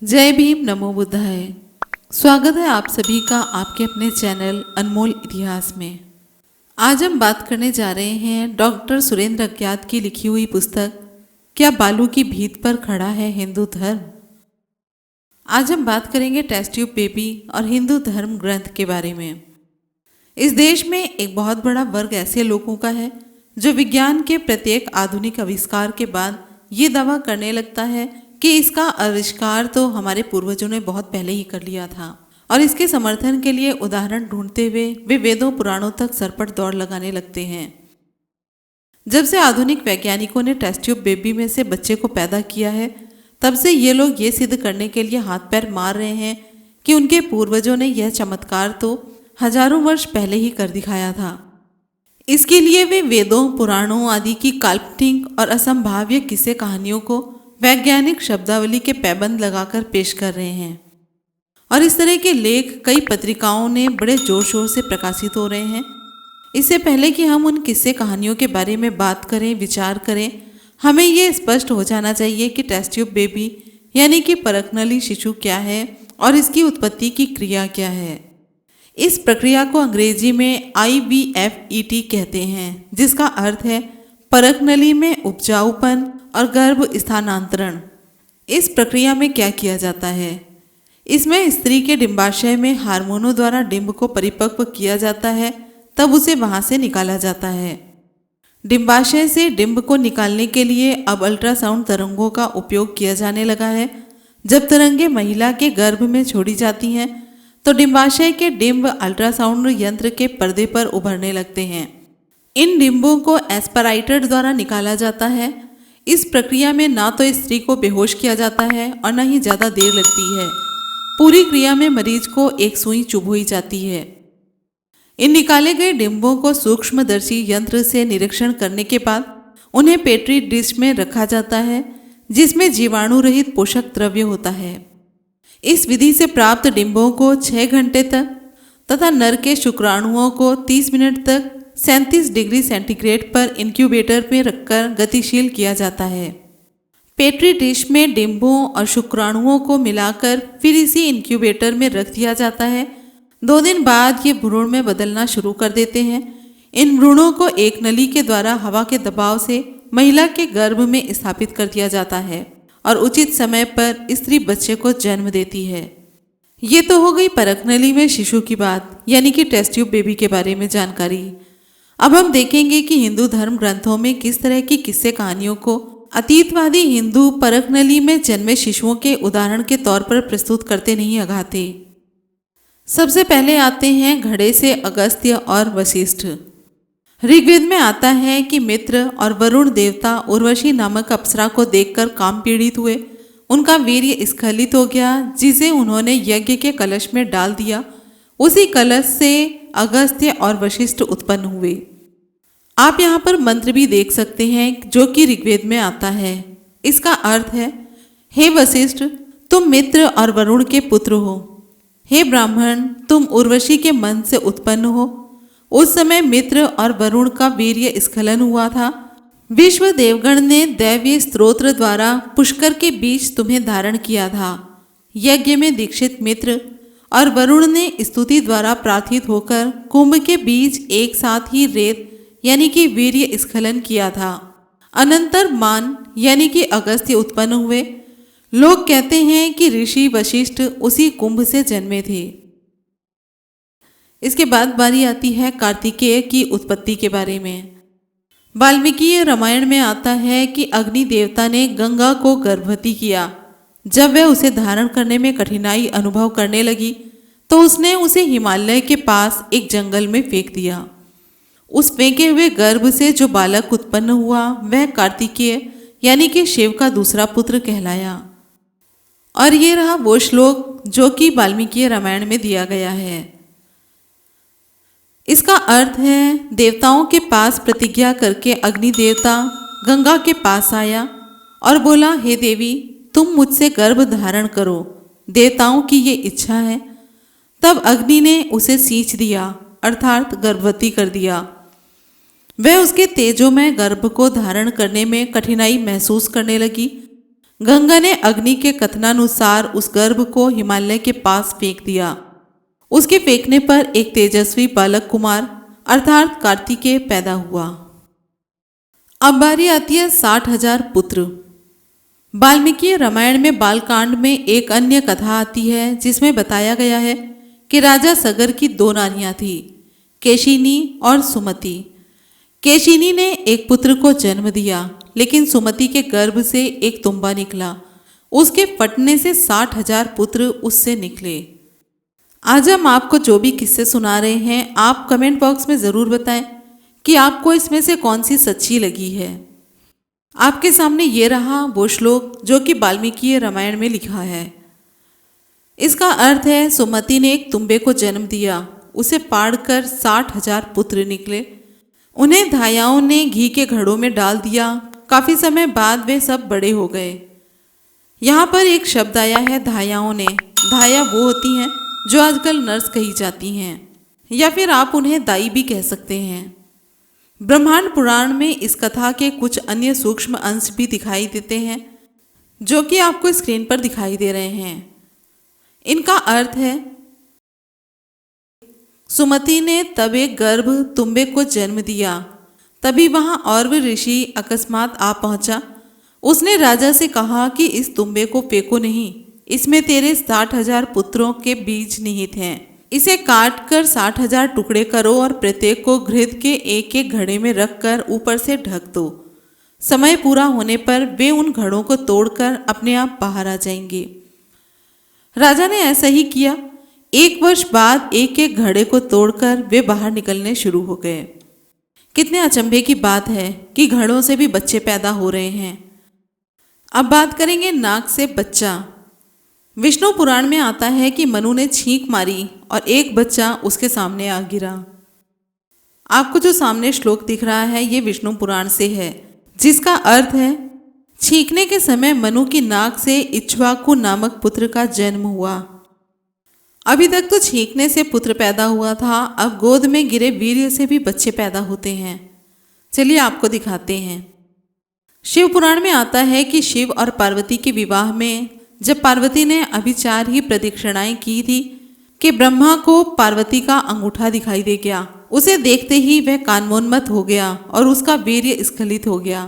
जय भीम नमो बुद्धाय। स्वागत है आप सभी का आपके अपने चैनल अनमोल इतिहास में। आज हम बात करने जा रहे हैं डॉक्टर सुरेंद्र अज्ञात की लिखी हुई पुस्तक क्या बालू की भीत पर खड़ा है हिंदू धर्म। आज हम बात करेंगे टेस्ट ट्यूब बेबी और हिंदू धर्म ग्रंथ के बारे में। इस देश में एक बहुत बड़ा वर्ग ऐसे लोगों का है जो विज्ञान के प्रत्येक आधुनिक आविष्कार के बाद ये दावा करने लगता है कि इसका आविष्कार तो हमारे पूर्वजों ने बहुत पहले ही कर लिया था, और इसके समर्थन के लिए उदाहरण ढूंढते हुए वे वेदों पुराणों तक सरपट दौड़ लगाने लगते हैं। जब से आधुनिक वैज्ञानिकों ने टेस्ट ट्यूब बेबी में से बच्चे को पैदा किया है, तब से ये लोग ये सिद्ध करने के लिए हाथ पैर मार रहे हैं कि उनके पूर्वजों ने यह चमत्कार तो हजारों वर्ष पहले ही कर दिखाया था। इसके लिए वे वेदों पुराणों आदि की काल्पनिक और असंभाव्य किस्से कहानियों को वैज्ञानिक शब्दावली के पैबंद लगाकर पेश कर रहे हैं, और इस तरह के लेख कई पत्रिकाओं ने बड़े जोर शोर से प्रकाशित हो रहे हैं। इससे पहले कि हम उन किस्से कहानियों के बारे में बात करें, विचार करें, हमें ये स्पष्ट हो जाना चाहिए कि टेस्ट ट्यूब बेबी यानी कि परखनली शिशु क्या है और इसकी उत्पत्ति की क्रिया क्या है। इस प्रक्रिया को अंग्रेजी में IVFET कहते हैं, जिसका अर्थ है परखनली में उपजाऊपन और गर्भ स्थानांतरण। इस प्रक्रिया में क्या किया जाता है? इसमें स्त्री के डिंबाशय में हार्मोनों द्वारा डिंब को परिपक्व किया जाता है, तब उसे वहां से निकाला जाता है। डिंबाशय से डिंब को निकालने के लिए अब अल्ट्रासाउंड तरंगों का उपयोग किया जाने लगा है। जब तरंगे महिला के गर्भ में छोड़ी जाती हैं तो डिंबाशय के डिंब अल्ट्रासाउंड यंत्र के पर्दे पर उभरने लगते हैं। इन डिंबों को एस्पराइटर द्वारा निकाला जाता है। इस प्रक्रिया में ना तो स्त्री को बेहोश किया जाता है और न ही ज़्यादा देर लगती है। पूरी क्रिया में मरीज को एक सुई चुभोई जाती है। इन निकाले गए डिंबों को सूक्ष्मदर्शी यंत्र से निरीक्षण करने के बाद उन्हें पेट्री डिश में रखा जाता है, जिसमें जीवाणु रहित पोषक द्रव्य होता है। इस विधि से प्राप्त डिंबों को 6 घंटे तक तथा नर के शुक्राणुओं को 30 मिनट तक 37 डिग्री सेंटीग्रेड पर इंक्यूबेटर में रखकर गतिशील किया जाता है। पेट्री डिश में डिंबों और शुक्राणुओं को मिलाकर फिर इसी इंक्यूबेटर में रख दिया जाता है। 2 दिन बाद ये भ्रूण में बदलना शुरू कर देते हैं। इन भ्रूणों को एक नली के द्वारा हवा के दबाव से महिला के गर्भ में स्थापित कर दिया जाता है और उचित समय पर स्त्री बच्चे को जन्म देती है। ये तो हो गई परखनली में शिशु की बात, यानी कि टेस्ट ट्यूब बेबी के बारे में जानकारी। अब हम देखेंगे कि हिंदू धर्म ग्रंथों में किस तरह की किस्से कहानियों को अतीतवादी हिंदू परखनली में जन्मे शिशुओं के उदाहरण के तौर पर प्रस्तुत करते नहीं अघाते। सबसे पहले आते हैं घड़े से अगस्त्य और वशिष्ठ। ऋग्वेद में आता है कि मित्र और वरुण देवता उर्वशी नामक अप्सरा को देखकर काम पीड़ित हुए। उनका वीर्य स्खलित हो गया, जिसे उन्होंने यज्ञ के कलश में डाल दिया। उसी कलश से अगस्त्य और वशिष्ठ उत्पन्न हुए। आप यहाँ पर मंत्र भी देख सकते हैं जो कि ऋग्वेद में आता है। इसका अर्थ है, हे वशिष्ठ, तुम मित्र और वरुण के पुत्र हो। हे ब्राह्मण, तुम उर्वशी के मन से उत्पन्न हो। उस समय मित्र और वरुण का वीर्य स्खलन हुआ था। विश्व देवगण ने दैवीय स्तोत्र द्वारा पुष्कर के बीच तुम्हें धारण किया था। यज्ञ में दीक्षित मित्र और वरुण ने स्तुति द्वारा प्रार्थित होकर कुंभ के बीच एक साथ ही रेत यानी कि वीर्य स्खलन किया था। अनंतर मान यानी कि अगस्त्य उत्पन्न हुए। लोग कहते हैं कि ऋषि वशिष्ठ उसी कुंभ से जन्मे थे। इसके बाद बारी आती है कार्तिकेय की उत्पत्ति के बारे में। वाल्मीकि रामायण में आता है कि अग्नि देवता ने गंगा को गर्भवती किया। जब वह उसे धारण करने में कठिनाई अनुभव करने लगी तो उसने उसे हिमालय के पास एक जंगल में फेंक दिया। उस फेंके हुए गर्भ से जो बालक उत्पन्न हुआ वह कार्तिकेय यानी कि शिव का दूसरा पुत्र कहलाया। और ये रहा वो श्लोक जो कि वाल्मीकि रामायण में दिया गया है। इसका अर्थ है, देवताओं के पास प्रतिज्ञा करके अग्नि देवता गंगा के पास आया और बोला, हे देवी, तुम मुझसे गर्भ धारण करो, देवताओं की ये इच्छा है। तब अग्नि ने उसे सींच दिया, अर्थात गर्भवती कर दिया। वह उसके तेजोमय गर्भ को धारण करने में कठिनाई महसूस करने लगी। गंगा ने अग्नि के कथनानुसार उस गर्भ को हिमालय के पास फेंक दिया। उसके फेंकने पर एक तेजस्वी बालक कुमार अर्थात कार्तिकेय पैदा हुआ। अब बारी आती है 60,000 पुत्र। वाल्मीकि रामायण में बालकांड में एक अन्य कथा आती है जिसमें बताया गया है कि राजा सगर की 2 नारियां थीं, केशिनी और सुमति। केशिनी ने एक पुत्र को जन्म दिया, लेकिन सुमति के गर्भ से एक तुम्बा निकला। उसके फटने से 60,000 पुत्र उससे निकले। आज हम आपको जो भी किस्से सुना रहे हैं, आप कमेंट बॉक्स में ज़रूर बताएं कि आपको इसमें से कौन सी सच्ची लगी है। आपके सामने ये रहा वो श्लोक जो कि वाल्मीकि रामायण में लिखा है। इसका अर्थ है, सुमति ने एक तुम्बे को जन्म दिया, उसे पाड़कर 60,000 पुत्र निकले। उन्हें धायाओं ने घी के घड़ों में डाल दिया। काफी समय बाद वे सब बड़े हो गए। यहाँ पर एक शब्द आया है धायाओं ने। धाया वो होती हैं जो आजकल नर्स कही जाती हैं, या फिर आप उन्हें दाई भी कह सकते हैं। ब्रह्मांड पुराण में इस कथा के कुछ अन्य सूक्ष्म अंश भी दिखाई देते हैं जो कि आपको स्क्रीन पर दिखाई दे रहे हैं। इनका अर्थ है, सुमति ने तब एक गर्भ तुम्बे को जन्म दिया। तभी वहां औरव ऋषि अकस्मात आ पहुंचा। उसने राजा से कहा कि इस तुम्बे को फेंको नहीं, इसमें तेरे 60,000 पुत्रों के बीज निहित हैं। इसे काट कर 60,000 टुकड़े करो और प्रत्येक को घृत के एक एक घड़े में रखकर ऊपर से ढक दो। समय पूरा होने पर वे उन घड़ों को तोड़कर अपने आप बाहर आ जाएंगे। राजा ने ऐसा ही किया। 1 वर्ष बाद एक एक घड़े को तोड़कर वे बाहर निकलने शुरू हो गए। कितने अचंभे की बात है कि घड़ों से भी बच्चे पैदा हो रहे हैं। अब बात करेंगे नाक से बच्चा। विष्णु पुराण में आता है कि मनु ने छींक मारी और एक बच्चा उसके सामने आ गिरा। आपको जो सामने श्लोक दिख रहा है ये विष्णु पुराण से है, जिसका अर्थ है छींकने के समय मनु की नाक से इक्ष्वाकु नामक पुत्र का जन्म हुआ। अभी तक तो छींकने से पुत्र पैदा हुआ था, अब गोद में गिरे वीर्य से भी बच्चे पैदा होते हैं। चलिए आपको दिखाते हैं। शिव पुराण में आता है कि शिव और पार्वती के विवाह में जब पार्वती ने अभी 4 ही प्रदक्षिणाएं की थी कि ब्रह्मा को पार्वती का अंगूठा दिखाई दे गया। उसे देखते ही वह कामोन्मत्त हो गया और उसका वीर्य स्खलित हो गया।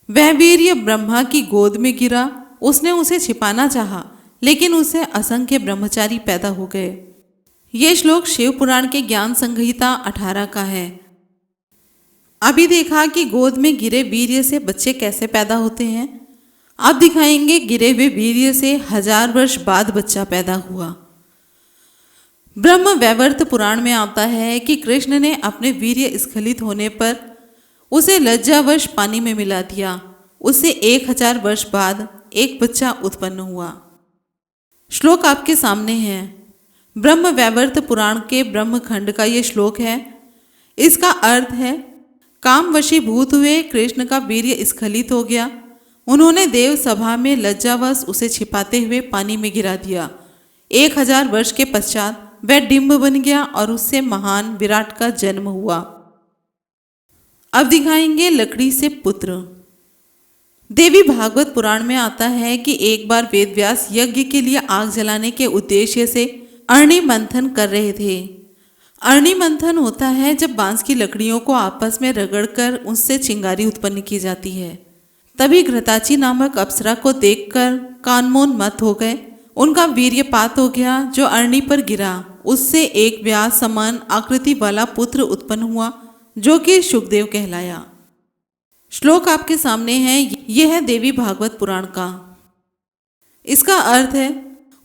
वह वीर्य ब्रह्मा की गोद में गिरा। उसने उसे छिपाना चाहा, लेकिन उसे असंख्य ब्रह्मचारी पैदा हो गए। ये श्लोक शिव पुराण के ज्ञान संहिता 18 का है। अभी देखा कि गोद में गिरे वीर्य से बच्चे कैसे पैदा होते हैं। अब दिखाएंगे गिरे हुए वीर्य से 1000 वर्ष बाद बच्चा पैदा हुआ। ब्रह्म वैवर्त पुराण में आता है कि कृष्ण ने अपने वीर्य स्खलित होने पर उसे लज्जावश पानी में मिला दिया। उससे 1000 वर्ष बाद एक बच्चा उत्पन्न हुआ। श्लोक आपके सामने है। ब्रह्म वैवर्त पुराण के ब्रह्मखंड का ये श्लोक है। इसका अर्थ है, काम वशीभूत हुए कृष्ण का वीर्य स्खलित हो गया। उन्होंने देव सभा में लज्जावश उसे छिपाते हुए पानी में गिरा दिया। 1000 वर्ष के पश्चात वह डिंब बन गया और उससे महान विराट का जन्म हुआ। अब दिखाएंगे लकड़ी से पुत्र। देवी भागवत पुराण में आता है कि एक बार वेदव्यास यज्ञ के लिए आग जलाने के उद्देश्य से अरणि मंथन कर रहे थे। अरणि मंथन होता है जब बांस की लकड़ियों को आपस में रगड़कर उससे चिंगारी उत्पन्न की जाती है। तभी घृताची नामक अप्सरा को देखकर कामोन्मत्त हो गए। उनका वीर्यपात हो गया जो अरणि पर गिरा। उससे एक व्यास समान आकृति वाला पुत्र उत्पन्न हुआ जो कि शुकदेव कहलाया। श्लोक आपके सामने है। यह है देवी भागवत पुराण का। इसका अर्थ है,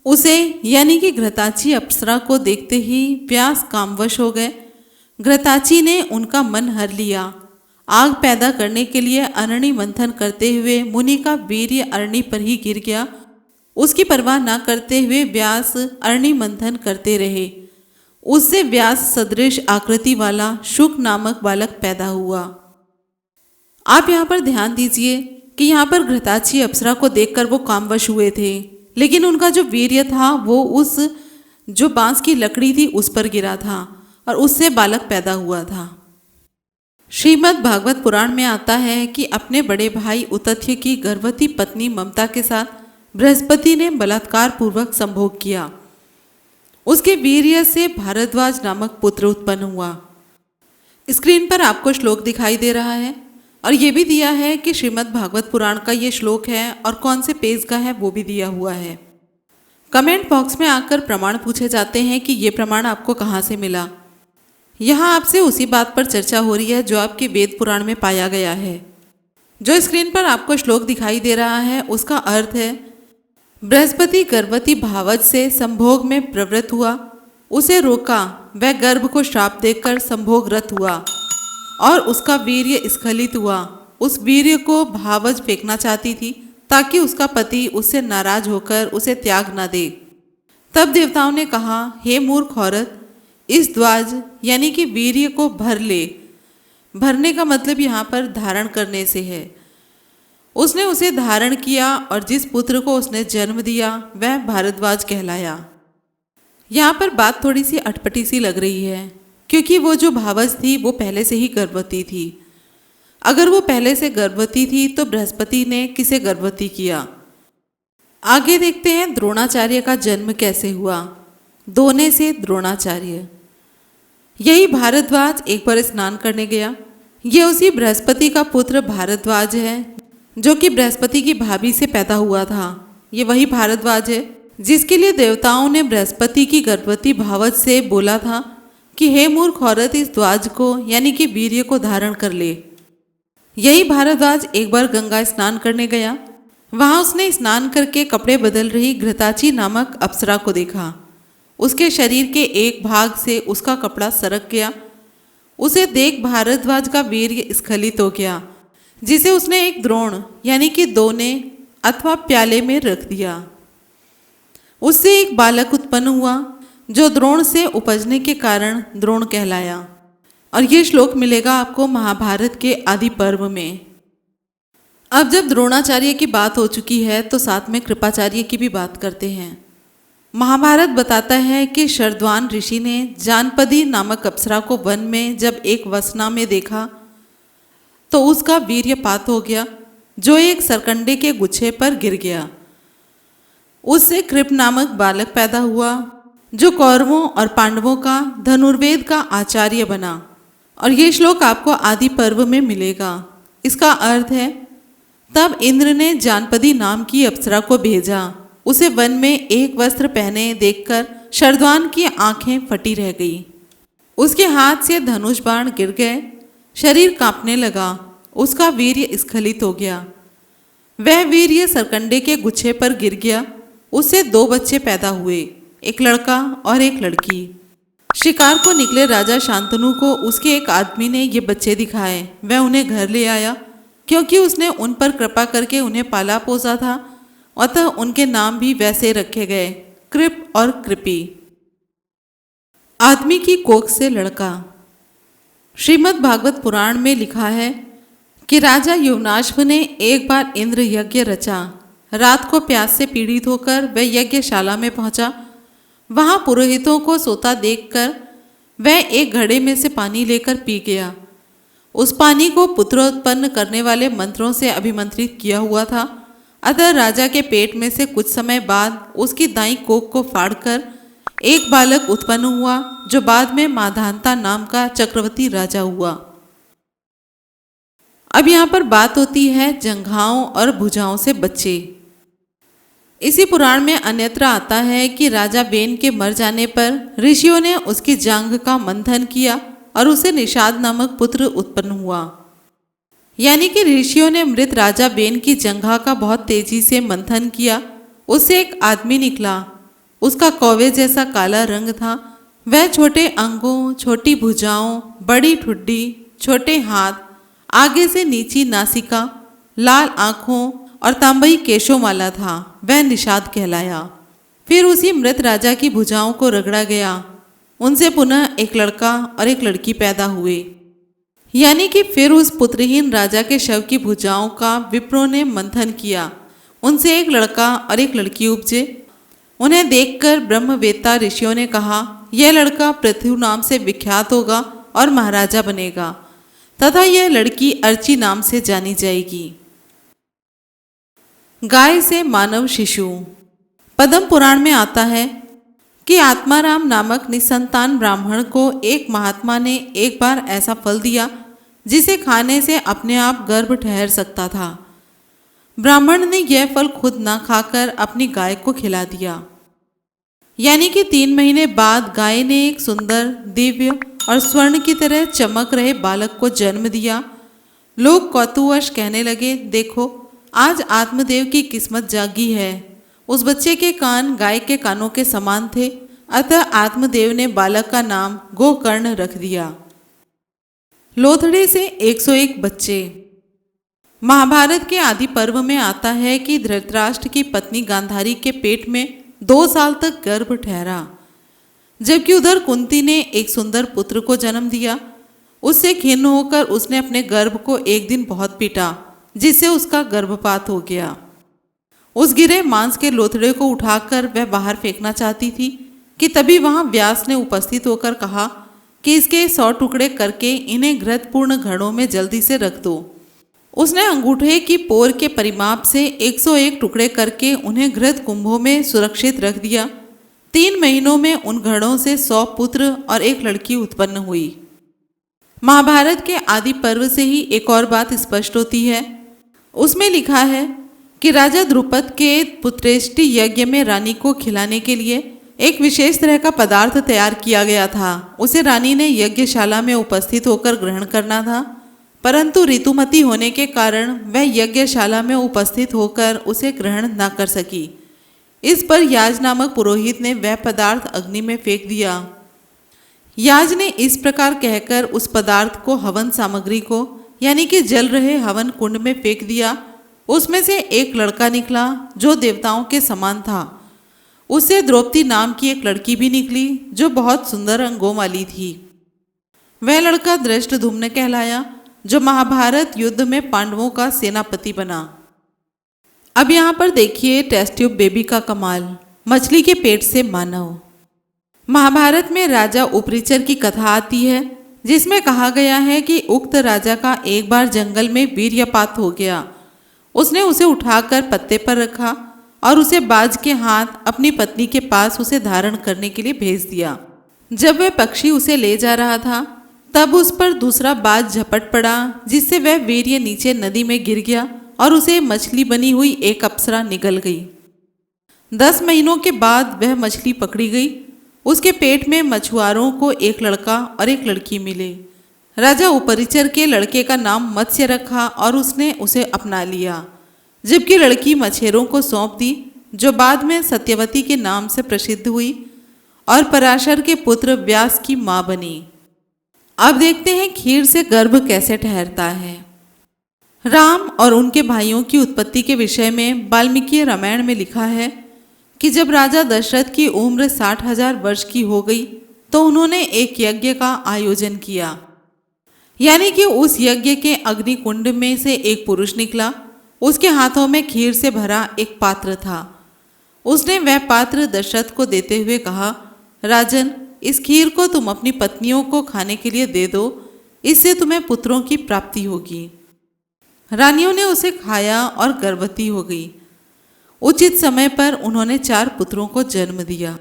उसे यानी कि घृताची अप्सरा को देखते ही व्यास कामवश हो गए। घृताची ने उनका मन हर लिया। आग पैदा करने के लिए अरणि मंथन करते हुए मुनि का वीर्य अरणि पर ही गिर गया। उसकी परवाह न करते हुए व्यास अरणि मंथन करते रहे। उससे व्यास सदृश आकृति वाला शुक नामक बालक पैदा हुआ। आप यहाँ पर ध्यान दीजिए कि यहाँ पर घृताची अप्सरा को देखकर वो कामवश हुए थे, लेकिन उनका जो वीर्य था वो उस जो बांस की लकड़ी थी उस पर गिरा था और उससे बालक पैदा हुआ था। श्रीमद् भागवत पुराण में आता है कि अपने बड़े भाई उतथ्य की गर्भवती पत्नी ममता के साथ बृहस्पति ने बलात्कार पूर्वक संभोग किया। उसके वीर्य से भारद्वाज नामक पुत्र उत्पन्न हुआ। स्क्रीन पर आपको श्लोक दिखाई दे रहा है और ये भी दिया है कि श्रीमद् भागवत पुराण का ये श्लोक है और कौन से पेज का है वो भी दिया हुआ है। कमेंट बॉक्स में आकर प्रमाण पूछे जाते हैं कि ये प्रमाण आपको कहाँ से मिला। यहाँ आपसे उसी बात पर चर्चा हो रही है जो आपके वेद पुराण में पाया गया है। जो स्क्रीन पर आपको श्लोक दिखाई दे रहा है उसका अर्थ है, बृहस्पति गर्भवती भावज से संभोग में प्रवृत्त हुआ, उसे रोका, वह गर्भ को श्राप देकर संभोग रत हुआ और उसका वीर्य स्खलित हुआ। उस वीर्य को भावज फेंकना चाहती थी ताकि उसका पति उससे नाराज होकर उसे त्याग न दे। तब देवताओं ने कहा, हे मूर्ख औरत, इस द्वाज यानी कि वीर्य को भर ले। भरने का मतलब यहाँ पर धारण करने से है। उसने उसे धारण किया और जिस पुत्र को उसने जन्म दिया वह भारद्वाज कहलाया। यहाँ पर बात थोड़ी सी अटपटी सी लग रही है क्योंकि वो जो भावज थी वो पहले से ही गर्भवती थी। अगर वो पहले से गर्भवती थी तो बृहस्पति ने किसे गर्भवती किया। आगे देखते हैं द्रोणाचार्य का जन्म कैसे हुआ। दोने से द्रोणाचार्य। यही भारद्वाज एक बार स्नान करने गया। ये उसी बृहस्पति का पुत्र भारद्वाज है जो कि बृहस्पति की भाभी से पैदा हुआ था। ये वही भारद्वाज है जिसके लिए देवताओं ने बृहस्पति की गर्भवती भावज से बोला था कि हे मूर्ख औरत, इस द्वाज को यानी कि वीर्य को धारण कर ले। यही भारद्वाज एक बार गंगा स्नान करने गया। वहां उसने स्नान करके कपड़े बदल रही घृताची नामक अप्सरा को देखा। उसके शरीर के एक भाग से उसका कपड़ा सरक गया। उसे देख भारद्वाज का वीर्य स्खलित हो गया, जिसे उसने एक द्रोण यानी कि दोने अथवा प्याले में रख दिया। उससे एक बालक उत्पन्न हुआ जो द्रोण से उपजने के कारण द्रोण कहलाया। और ये श्लोक मिलेगा आपको महाभारत के आदि पर्व में। अब जब द्रोणाचार्य की बात हो चुकी है तो साथ में कृपाचार्य की भी बात करते हैं। महाभारत बताता है कि शरद्वान ऋषि ने जानपदी नामक अप्सरा को वन में जब एक वसना में देखा तो उसका वीर्यपात हो गया जो एक सरकंडे के गुच्छे पर गिर गया। उससे कृप नामक बालक पैदा हुआ जो कौरवों और पांडवों का धनुर्वेद का आचार्य बना। और ये श्लोक आपको आदि पर्व में मिलेगा। इसका अर्थ है, तब इंद्र ने जानपदी नाम की अप्सरा को भेजा। उसे वन में एक वस्त्र पहने देखकर शरद्वान की आंखें फटी रह गई। उसके हाथ से धनुष बाण गिर गए, शरीर कांपने लगा, उसका वीर्य स्खलित हो गया। वह वीर्य सरकंडे के गुच्छे पर गिर गया। उससे 2 बच्चे पैदा हुए, एक लड़का और एक लड़की। शिकार को निकले राजा शांतनु को उसके एक आदमी ने ये बच्चे दिखाए। वह उन्हें घर ले आया क्योंकि उसने उन पर कृपा करके उन्हें पाला पोसा था, अतः उनके नाम भी वैसे रखे गए, कृप और कृपी। आदमी की कोख से लड़का। श्रीमद् भागवत पुराण में लिखा है कि राजा युवनाश्व ने एक बार इंद्र यज्ञ रचा। रात को प्यास से पीड़ित होकर वह यज्ञशाला में पहुंचा। वहां पुरोहितों को सोता देखकर वह एक घड़े में से पानी लेकर पी गया। उस पानी को पुत्रोत्पन्न करने वाले मंत्रों से अभिमंत्रित किया हुआ था। अतः राजा के पेट में से कुछ समय बाद उसकी दाईं कोख को फाड़कर एक बालक उत्पन्न हुआ जो बाद में माधानता नाम का चक्रवर्ती राजा हुआ। अब यहाँ पर बात होती है जंघाओं और भुजाओं से बच्चे। इसी पुराण में अन्यत्र आता है कि राजा वेन के मर जाने पर ऋषियों ने उसकी जांघ का मंथन किया और उसे निषाद नामक पुत्र उत्पन्न हुआ। यानी कि ऋषियों ने मृत राजा वेन की जंघा का बहुत तेजी से मंथन किया। उससे एक आदमी निकला। उसका कौवे जैसा काला रंग था। वह छोटे अंगों, छोटी भुजाओं, बड़ी ठुड्डी, छोटे हाथ, आगे से नीची नासिका, लाल आंखों और तांबई केशों वाला था। वह निषाद कहलाया। फिर उसी मृत राजा की भुजाओं को रगड़ा गया। उनसे पुनः एक लड़का और एक लड़की पैदा हुए। यानी कि फिर उस पुत्रहीन राजा के शव की भुजाओं का विप्रों ने मंथन किया। उनसे एक लड़का और एक लड़की उपजे। उन्हें देखकर ब्रह्मवेत्ता ऋषियों ने कहा, यह लड़का पृथु नाम से विख्यात होगा और महाराजा बनेगा। तथा यह लड़की अर्ची नाम से जानी जाएगी। गाय से मानव शिशु। पद्म पुराण में आता है कि आत्माराम नामक निसंतान ब्राह्मण को एक महात्मा ने एक बार ऐसा फल दिया जिसे खाने से अपने आप गर्भ ठहर सकता था। ब्राह्मण ने यह फल खुद न खाकर अपनी गाय को खिला दिया। यानी कि 3 महीने बाद गाय ने एक सुंदर, दिव्य और स्वर्ण की तरह चमक रहे बालक को जन्म दिया। लोग कौतूहलवश कहने लगे, देखो आज आत्मदेव की किस्मत जागी है। उस बच्चे के कान गाय के कानों के समान थे, अतः आत्मदेव ने बालक का नाम गोकर्ण रख दिया। लोथड़े से 101 बच्चे। महाभारत के आदि पर्व में आता है कि धृतराष्ट्र की पत्नी गांधारी के पेट में 2 साल तक गर्भ ठहरा, जबकि उधर कुंती ने एक सुंदर पुत्र को जन्म दिया। उससे खिन्न होकर उसने अपने गर्भ को एक दिन बहुत पीटा, जिससे उसका गर्भपात हो गया। उस गिरे मांस के लोथड़े को उठाकर वह बाहर फेंकना चाहती थी कि तभी वहां व्यास ने उपस्थित होकर कहा कि इसके 100 टुकड़े करके इन्हें घृतपूर्ण घड़ों में जल्दी से रख दो। उसने अंगूठे की पोर के परिमाप से 101 टुकड़े करके उन्हें घृत कुंभों में सुरक्षित रख दिया। 3 महीनों में उन घड़ों से 100 पुत्र और एक लड़की उत्पन्न हुई। महाभारत के आदि पर्व से ही एक और बात स्पष्ट होती है। उसमें लिखा है कि राजा द्रुपद के पुत्रेष्टि यज्ञ में रानी को खिलाने के लिए एक विशेष तरह का पदार्थ तैयार किया गया था। उसे रानी ने यज्ञशाला में उपस्थित होकर ग्रहण करना था, परंतु ऋतुमती होने के कारण वह यज्ञशाला में उपस्थित होकर उसे ग्रहण न कर सकी। इस पर याज नामक पुरोहित ने वह पदार्थ अग्नि में फेंक दिया। याज ने इस प्रकार कहकर उस पदार्थ को हवन सामग्री को यानी कि जल रहे हवन कुंड में फेंक दिया। उसमें से एक लड़का निकला जो देवताओं के समान था। उससे द्रौपदी नाम की एक लड़की भी निकली जो बहुत सुंदर अंगों वाली थी। वह लड़का धृष्टद्युम्न कहलाया, जो महाभारत युद्ध में पांडवों का सेनापति बना। अब यहाँ पर देखिए टेस्ट ट्यूब बेबी का कमाल, मछली के पेट से मानव। महाभारत में राजा उपरिचर की कथा आती है, जिसमें कहा गया है कि उक्त राजा का एक बार जंगल में वीर्यपात हो गया। उसने उसे उठाकर पत्ते पर रखा और उसे बाज के हाथ अपनी पत्नी के पास उसे धारण करने के लिए भेज दिया। जब वह पक्षी उसे ले जा रहा था, तब उस पर दूसरा बाज झपट पड़ा, जिससे वह वीर्य नीचे नदी में गिर गया और उसे मछली बनी हुई एक अप्सरा निगल गई। 10 महीनों के बाद वह मछली पकड़ी गई। उसके पेट में मछुआरों को एक लड़का और एक लड़की मिले। राजा उपरिचर के लड़के का नाम मत्स्य रखा और उसने उसे अपना लिया, जबकि लड़की मछेरों को सौंप दी, जो बाद में सत्यवती के नाम से प्रसिद्ध हुई और पराशर के पुत्र व्यास की मां बनी। अब देखते हैं खीर से गर्भ कैसे ठहरता है। राम और उनके भाइयों की उत्पत्ति के विषय में वाल्मीकि रामायण में लिखा है कि जब राजा दशरथ की उम्र 60,000 वर्ष की हो गई तो उन्होंने एक यज्ञ का आयोजन किया। यानी कि उस यज्ञ के अग्नि कुंड में से एक पुरुष निकला। उसके हाथों में खीर से भरा एक पात्र था। उसने वह पात्र दशरथ को देते हुए कहा, राजन, इस खीर को तुम अपनी पत्नियों को खाने के लिए दे दो, इससे तुम्हें पुत्रों की प्राप्ति होगी। रानियों ने उसे खाया और गर्भवती हो गई। उचित समय पर उन्होंने 4 पुत्रों को जन्म दिया।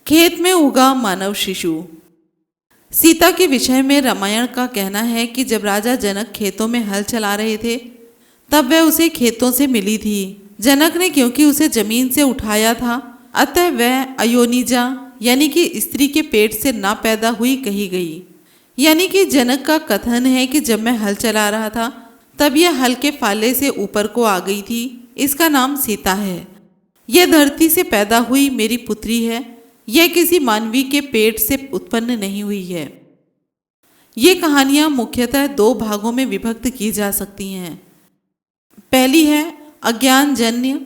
खेत में उगा मानव शिशु। सीता के विषय में रामायण का कहना है कि जब राजा जनक खेतों में हल चला रहे थे, तब वह उसे खेतों से मिली थी। जनक ने क्योंकि उसे जमीन से उठाया था, अतः वह अयोनिजा यानी कि स्त्री के पेट से ना पैदा हुई कही गई। यानी कि जनक का कथन है कि जब मैं हल चला रहा था, तब यह हल के फाले से ऊपर को आ गई थी। इसका नाम सीता है। यह धरती से पैदा हुई मेरी पुत्री है। यह किसी मानवी के पेट से उत्पन्न नहीं हुई है। ये कहानियां मुख्यतः 2 भागों में विभक्त की जा सकती हैं। पहली है अज्ञानजन्य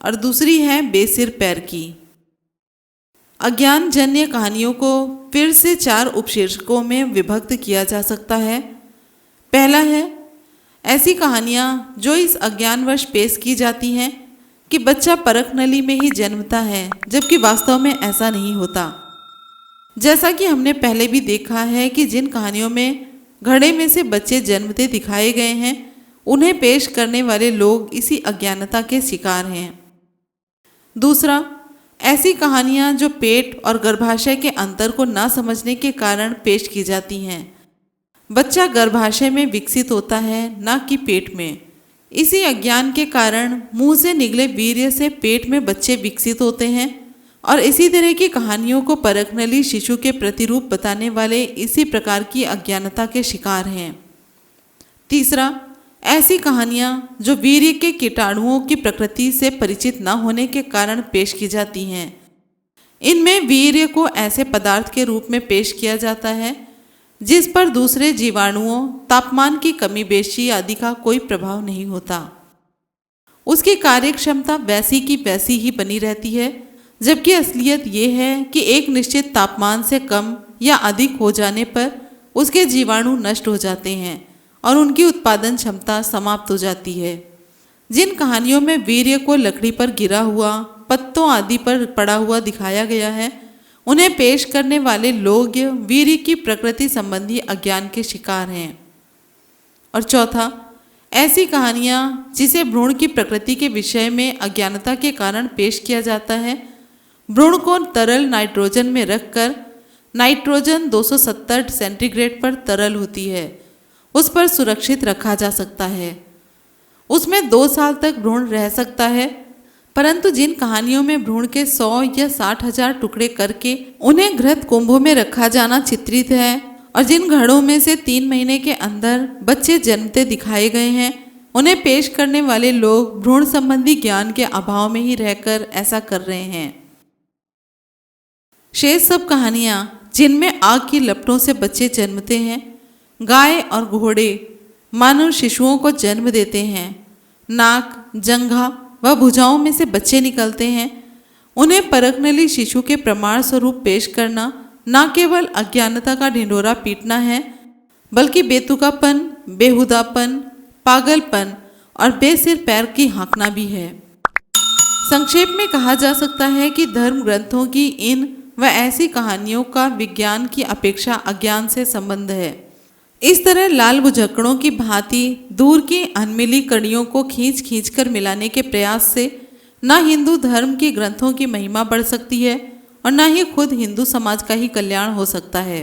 और दूसरी है बेसिर पैर की। अज्ञानजन्य कहानियों को फिर से 4 उपशीर्षकों में विभक्त किया जा सकता है। पहला है ऐसी कहानियां जो इस अज्ञानवश पेश की जाती हैं कि बच्चा परख नली में ही जन्मता है, जबकि वास्तव में ऐसा नहीं होता। जैसा कि हमने पहले भी देखा है कि जिन कहानियों में घड़े में से बच्चे जन्मते दिखाए गए हैं, उन्हें पेश करने वाले लोग इसी अज्ञानता के शिकार हैं। दूसरा, ऐसी कहानियाँ जो पेट और गर्भाशय के अंतर को ना समझने के कारण पेश की जाती हैं। बच्चा गर्भाशय में विकसित होता है, ना कि पेट में। इसी अज्ञान के कारण मुंह से निकले वीर्य से पेट में बच्चे विकसित होते हैं और इसी तरह की कहानियों को परखनली शिशु के प्रतिरूप बताने वाले इसी प्रकार की अज्ञानता के शिकार हैं। तीसरा, ऐसी कहानियाँ जो वीर्य के कीटाणुओं की प्रकृति से परिचित न होने के कारण पेश की जाती हैं। इनमें वीर्य को ऐसे पदार्थ के रूप में पेश किया जाता है जिस पर दूसरे जीवाणुओं, तापमान की कमी बेशी आदि का कोई प्रभाव नहीं होता। उसकी कार्यक्षमता वैसी की वैसी ही बनी रहती है, जबकि असलियत ये है कि एक निश्चित तापमान से कम या अधिक हो जाने पर उसके जीवाणु नष्ट हो जाते हैं और उनकी उत्पादन क्षमता समाप्त हो जाती है। जिन कहानियों में वीर्य को लकड़ी पर गिरा हुआ, पत्तों आदि पर पड़ा हुआ दिखाया गया है, उन्हें पेश करने वाले लोग वीर्य की प्रकृति संबंधी अज्ञान के शिकार हैं। और चौथा, ऐसी कहानियाँ जिसे भ्रूण की प्रकृति के विषय में अज्ञानता के कारण पेश किया जाता है। भ्रूण को तरल नाइट्रोजन में रखकर, नाइट्रोजन 270 सेंटीग्रेड पर तरल होती है, उस पर सुरक्षित रखा जा सकता है। उसमें 2 साल तक भ्रूण रह सकता है। परंतु जिन कहानियों में भ्रूण के 100 या 60,000 टुकड़े करके उन्हें घृत कुंभों में रखा जाना चित्रित है और जिन घड़ों में से 3 महीने के अंदर बच्चे जन्मते दिखाए गए हैं, उन्हें पेश करने वाले लोग भ्रूण संबंधी ज्ञान के अभाव में ही रहकर ऐसा कर रहे हैं। शेष सब कहानियाँ जिनमें आग की लपटों से बच्चे जन्मते हैं, गाय और घोड़े मानव शिशुओं को जन्म देते हैं, नाक, जंघा व भुजाओं में से बच्चे निकलते हैं, उन्हें परखनली शिशु के प्रमाण स्वरूप पेश करना न केवल अज्ञानता का ढिंढोरा पीटना है, बल्कि बेतुकापन, बेहुदापन, पागलपन और बेसिर पैर की हाँकना भी है। संक्षेप में कहा जा सकता है कि धर्म ग्रंथों की इन व ऐसी कहानियों का विज्ञान की अपेक्षा अज्ञान से संबंध है। इस तरह लाल बुझक्कड़ों की भांति दूर की अनमिली कड़ियों को खींच खींच कर मिलाने के प्रयास से न हिंदू धर्म के ग्रंथों की महिमा बढ़ सकती है और न ही खुद हिंदू समाज का ही कल्याण हो सकता है।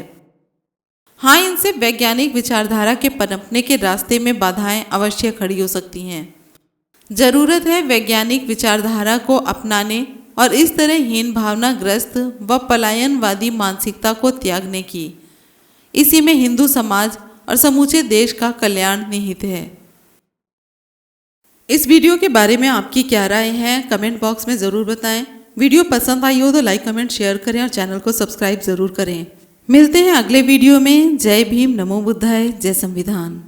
हाँ, इनसे वैज्ञानिक विचारधारा के पनपने के रास्ते में बाधाएं अवश्य खड़ी हो सकती हैं। जरूरत है वैज्ञानिक विचारधारा को अपनाने और इस तरह हीन भावनाग्रस्त व पलायनवादी मानसिकता को त्यागने की। इसी में हिंदू समाज और समूचे देश का कल्याण निहित है। इस वीडियो के बारे में आपकी क्या राय है, कमेंट बॉक्स में ज़रूर बताएं। वीडियो पसंद आई हो तो लाइक, कमेंट, शेयर करें और चैनल को सब्सक्राइब ज़रूर करें। मिलते हैं अगले वीडियो में। जय भीम, नमो बुद्धाय, जय संविधान।